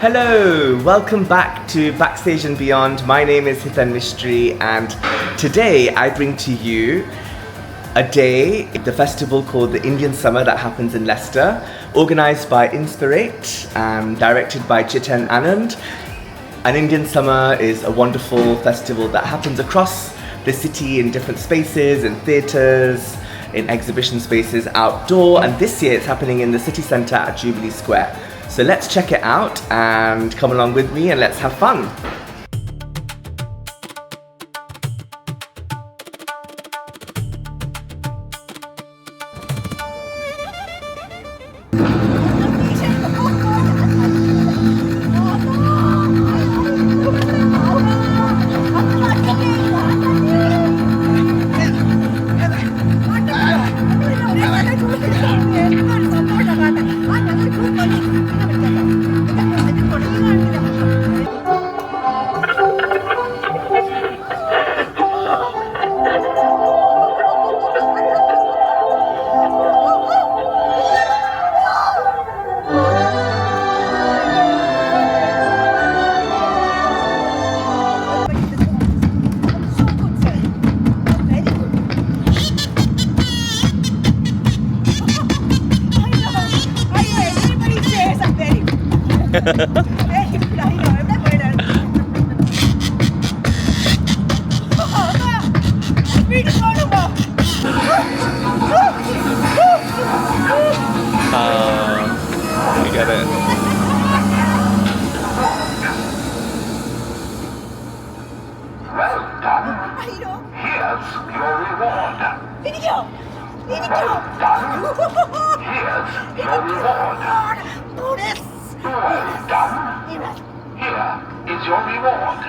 Hello, welcome back to Backstage and Beyond. My name is Hithan Mistry, and today I bring to you a day, the festival called the Indian Summer that happens in Leicester, organised by Inspirate and directed by Chitan Anand. An Indian Summer is a wonderful festival that happens across the city in different spaces, in theatres, in exhibition spaces, outdoor, and this year it's happening in the city centre at Jubilee Square. So let's check it out and come along with me and let's have fun. I get it. Well done. Here's your reward. Well done. Here's your reward. Well done. Here is your reward.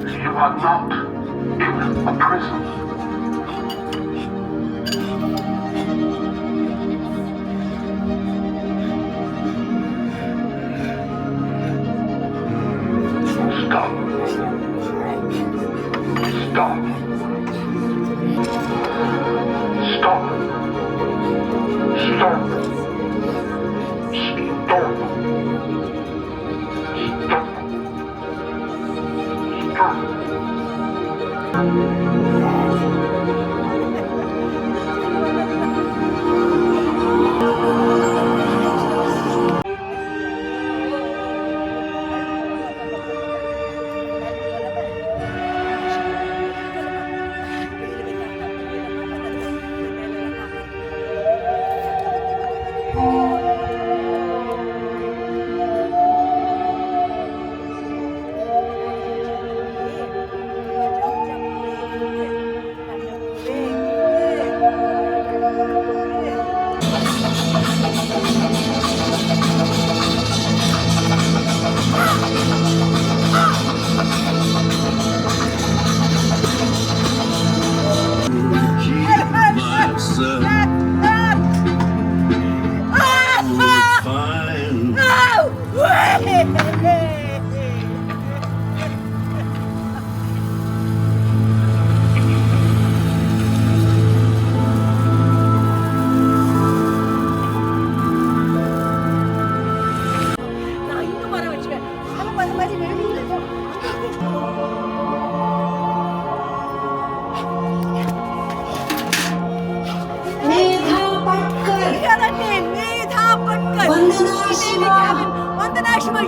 You are not in a prison. Stop. Stop. Stop. Stop. Stop.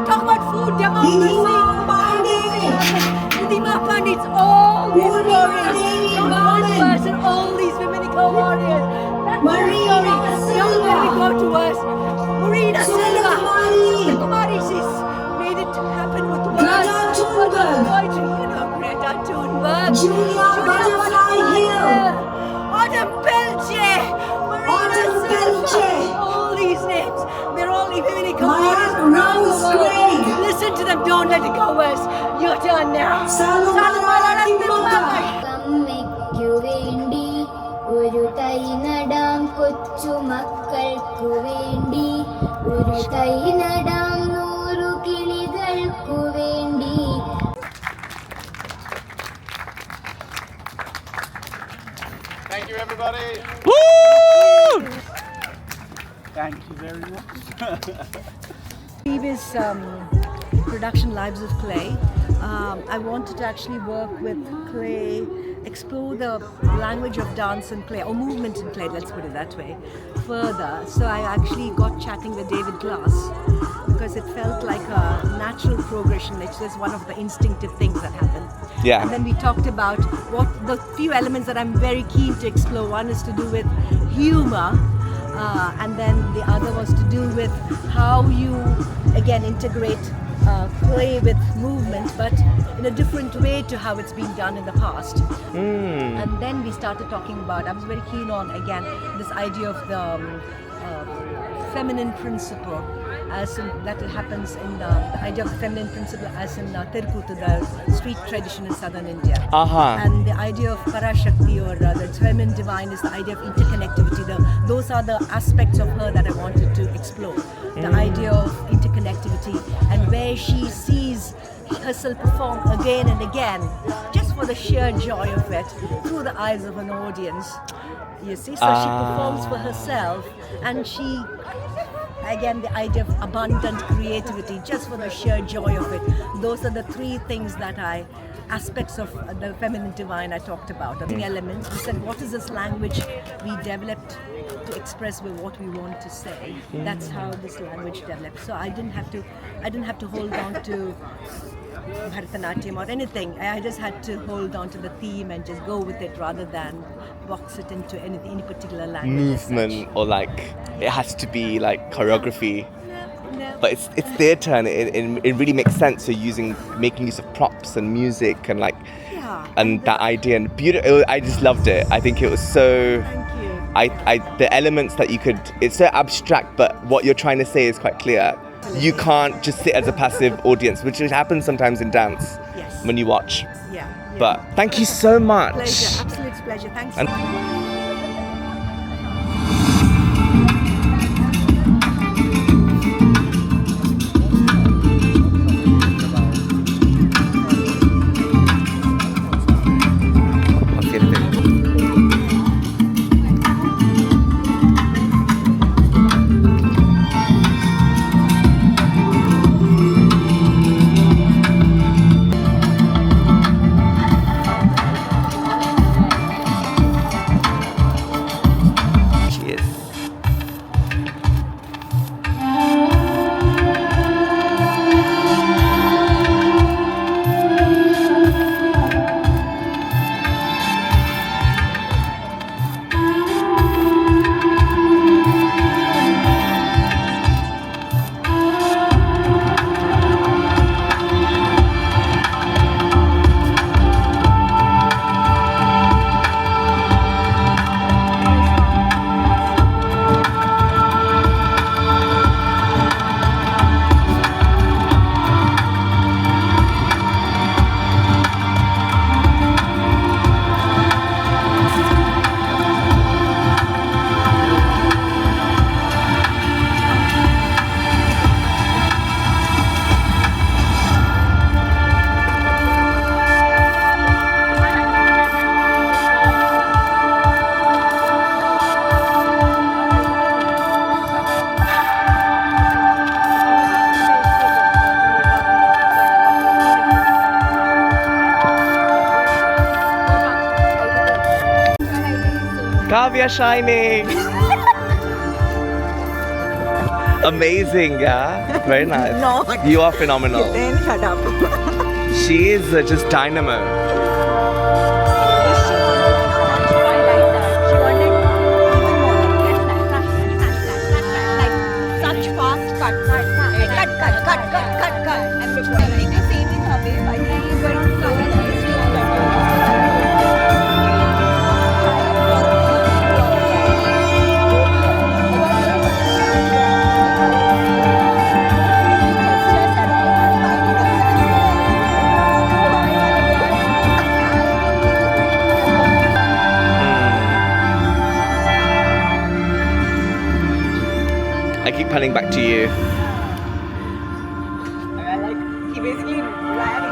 Talk about food, democracy. It's all these warriors. Not one person, all these women warriors. That's the story. Don't let it go to us. Marina Silva, the Kumari, she's made it happen with words. Greta Thunberg. Julia Butterfly Hill, Autumn Pelche, Marina Silva, all these names, they're all even Maya Rose Craig, Listen to them, don't let it go, Wes. Your turn now. Salumala Timboka, അമ്മയ്ക്കു വേണ്ടി ഒരു തൈ നടാം കൊച്ചു മക്കൾക്കു വേണ്ടി ഒരു തൈ നടാം 100 കിളികൾക്കു വേണ്ടി. Thank you, everybody. Thank you very much. Previous production Lives of Clay, I wanted to actually work with clay, explore the language of dance and clay, or movement in clay, let's put it that way, further. So I actually got chatting with David Glass because it felt like a natural progression. It's just one of the instinctive things that happen. Yeah. And then we talked about what the few elements that I'm very keen to explore. One is to do with humor. And then the other was to do with how you again integrate clay with movement, but in a different way to how it's been done in the past. And then we started talking about, I was very keen on again this idea of the feminine principle, as in, that it happens in the idea of the feminine principle as in Tirukuttu, the street tradition in southern India. And the idea of Parashakti, or the feminine divine, is the idea of interconnectivity. Those are the aspects of her that I wanted to explore. The idea of interconnectivity and where she sees herself perform again and again, just for the sheer joy of it, through the eyes of an audience. You see, so she performs for herself, and she, again, the idea of abundant creativity, just for the sheer joy of it. Those are the three things that aspects of the feminine divine I talked about. The elements. We said, what is this language we developed to express with what we want to say? That's how this language developed. So I didn't have to hold on to Bharatanatyam or anything. I just had to hold on to the theme and just go with it, rather than box it into any particular language. Movement, or like it has to be like choreography. No. But it's theatre, and it really makes sense. So making use of props and music and like and that idea, and beautiful. I just loved it. I think it was so. Thank you. The elements that you could. It's so abstract, but what you're trying to say is quite clear. You can't just sit as a passive audience, which happens sometimes in dance. Yes. When you watch. Yeah. But thank you so much. Pleasure, absolute pleasure. Thanks. And- Kavya shining. Amazing, yeah. Very nice. No. You are phenomenal. Then shut up. She is just dynamo. And the same in her way, but panning back to you. He basically ran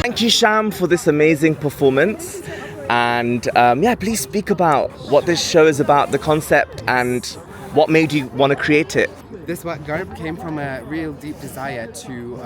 into you, Sham, for this amazing performance. And yeah, please speak about what this show is about, the concept, and what made you want to create it. This work, Garb, came from a real deep desire to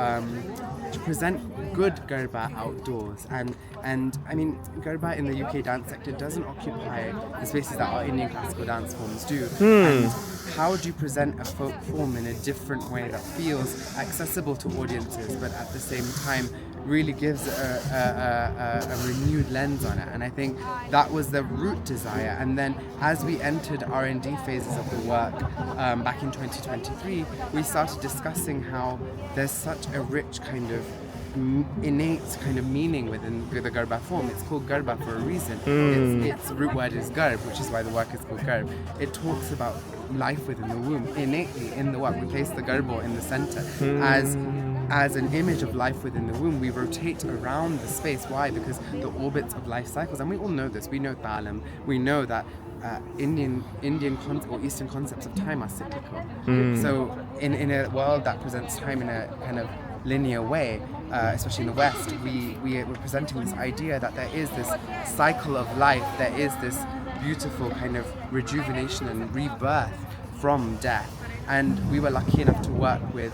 present good Garba outdoors, and I mean, Garba in the UK dance sector doesn't occupy the spaces that our Indian classical dance forms do. And how do you present a folk form in a different way that feels accessible to audiences, but at the same time really gives a renewed lens on it? And I think that was the root desire. And then as we entered R&D phases of the work back in 2023, we started discussing how there's such a rich kind of innate kind of meaning within the Garba form. It's called Garba for a reason. Its root word is Garb, which is why the work is called Garb. It talks about life within the womb innately in the work. We place the Garbo in the center as as an image of life within the womb, we rotate around the space. Why? Because the orbits of life cycles, and we all know this. We know Thalam. We know that Indian or Eastern concepts of time are cyclical. So in a world that presents time in a kind of linear way, especially in the West, we are presenting this idea that there is this cycle of life, there is this beautiful kind of rejuvenation and rebirth from death. And we were lucky enough to work with,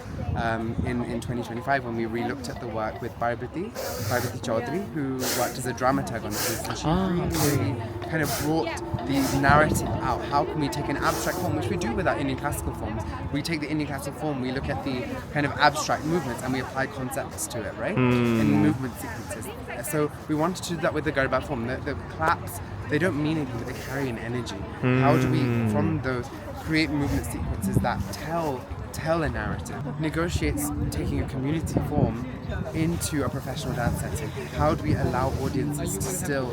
in 2025, when we re-looked at the work with Parvati Chaudhary, who worked as a dramaturg on this. And she really kind of brought the narrative out. How can we take an abstract form, which we do with our Indian classical forms. We take the Indian classical form, we look at the kind of abstract movements, and we apply concepts to it, right? In movement sequences. So we wanted to do that with the Garba form. The claps, they don't mean anything, but they carry an energy. How do we, from those, create movement sequences that tell a narrative, negotiates taking a community form into a professional dance setting? How do we allow audiences to still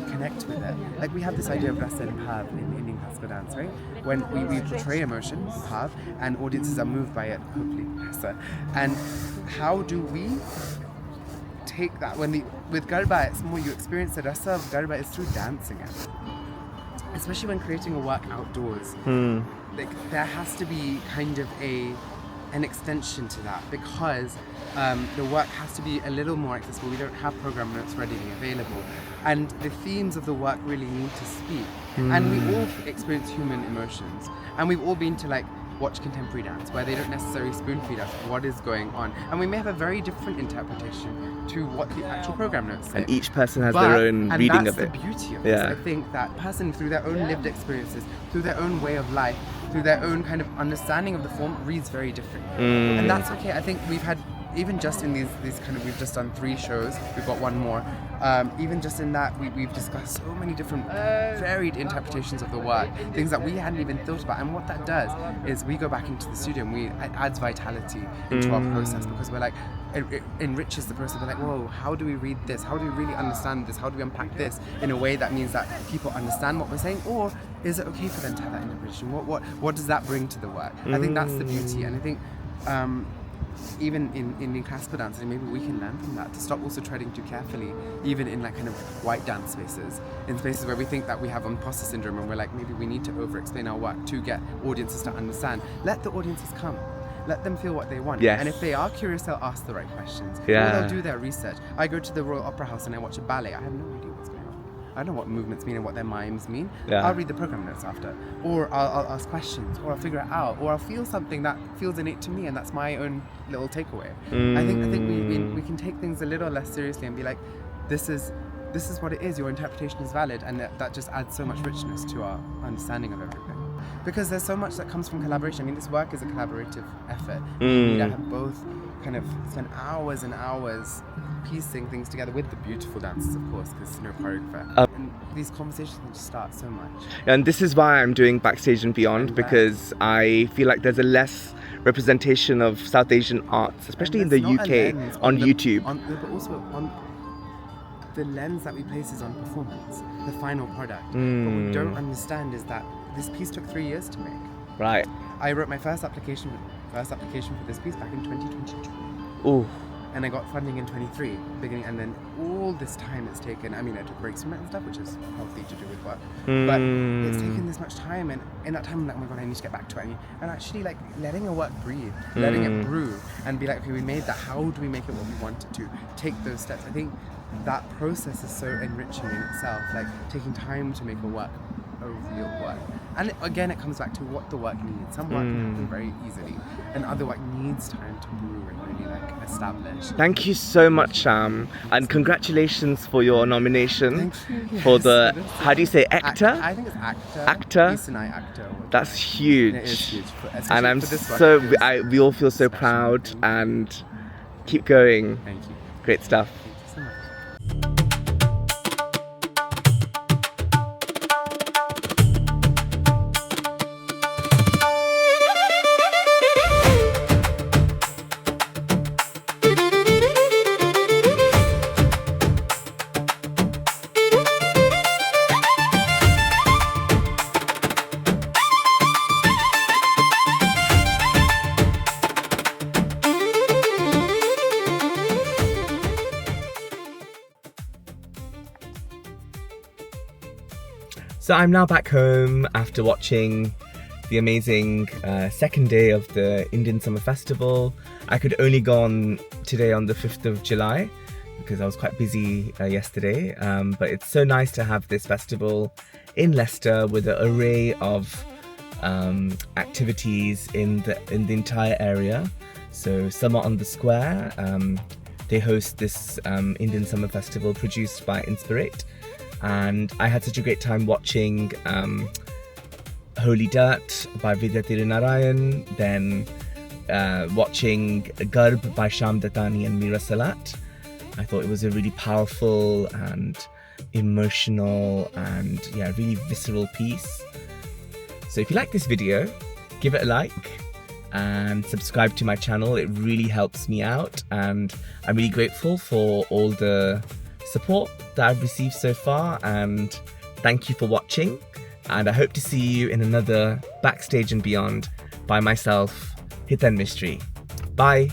connect with it? Like we have this idea of rasa and bhav in Indian classical dance, right? When we portray emotion, bhav, and audiences are moved by it, hopefully, rasa. And how do we take that with Garba, it's more you experience the rasa of Garba is through dancing it. Especially when creating a work outdoors, like there has to be kind of an extension to that, because the work has to be a little more accessible. We don't have program notes readily available, and the themes of the work really need to speak. And we all experience human emotions, and we've all been to like watch contemporary dance where they don't necessarily spoon feed us what is going on, and we may have a very different interpretation to what the actual program notes say. And each person has their own reading of it. And that's the beauty of this. I think that person, through their own lived experiences, through their own way of life, through their own kind of understanding of the form, reads very differently. And that's okay. I think we've had, even just in these kind of, we've just done 3 shows, we've got 1 more. Even just in that, we've discussed so many different varied interpretations of the work, things that we hadn't even thought about. And what that does is we go back into the studio and it adds vitality into our process, because we're like, it enriches the process. We're like, whoa, how do we read this? How do we really understand this? How do we unpack this in a way that means that people understand what we're saying? Or is it okay for them to have that interpretation? What does that bring to the work? I think that's the beauty. And I think even in classical dancing, maybe we can learn from that, to stop also treading too carefully, even in like kind of white dance spaces, in spaces where we think that we have imposter syndrome and we're like, maybe we need to over-explain our work to get audiences to understand. Let the audiences come. Let them feel what they want. Yes. And if they are curious, they'll ask the right questions. Yeah. Or they'll do their research. I go to the Royal Opera House and I watch a ballet. I have no idea what's going on. I don't know what movements mean and what their mimes mean. Yeah. I'll read the program notes after. Or I'll ask questions, or I'll figure it out, or I'll feel something that feels innate to me, and that's my own little takeaway. I think we can take things a little less seriously and be like, this is what it is, your interpretation is valid, and that just adds so much richness to our understanding of everything. Because there's so much that comes from collaboration. I mean, this work is a collaborative effort. We need to have both kind of spend hours and hours piecing things together, with the beautiful dances, of course, because choreographer. And these conversations can just start so much. And this is why I'm doing Backstage and Beyond, because I feel like there's a less representation of South Asian arts, especially in the UK, on YouTube. But also on the lens that we place is on performance, the final product. What we don't understand is that this piece took 3 years to make. Right. I wrote my first application for this piece back in 2022. Ooh. And I got funding in 23 beginning, and then all this time it's taken. I mean, I took breaks from it and stuff, which is healthy to do with work. But it's taken this much time, and in that time I'm like, oh my god, I need to get back to it. And actually, like, letting a work breathe, letting it brew, and be like, okay, we made that. How do we make it what we want it to? Take those steps. I think that process is so enriching in itself. Like taking time to make a work a real work. And again, it comes back to what the work needs. Some work can happen very easily, and other work needs time to brew and really like establish. Thank you so much, Sham, and congratulations for your nomination. Thank you. For the, Yes, how do you say, actor? I think it's actor. Actor? Eastern Eye actor. That's huge. It is huge. And I'm for this work, so, it is we all feel so special. proud, and keep going. Thank you. Great stuff. Thank you so much. So I'm now back home after watching the amazing second day of the Indian Summer Festival. I could only go on today on the 5th of July because I was quite busy yesterday, but it's so nice to have this festival in Leicester with an array of activities in the entire area. So Summer on the Square, they host this Indian Summer Festival produced by Inspirate, and I had such a great time watching Holy Dirt by Vidya Tirunarayan, then watching Garb by Sham Datani and Meera Salat. I thought it was a really powerful and emotional and really visceral piece. So if you like this video, give it a like and subscribe to my channel. It really helps me out, and I'm really grateful for all the support that I've received so far, and thank you for watching, and I hope to see you in another Backstage and Beyond by myself, Hitan Mistry. Bye!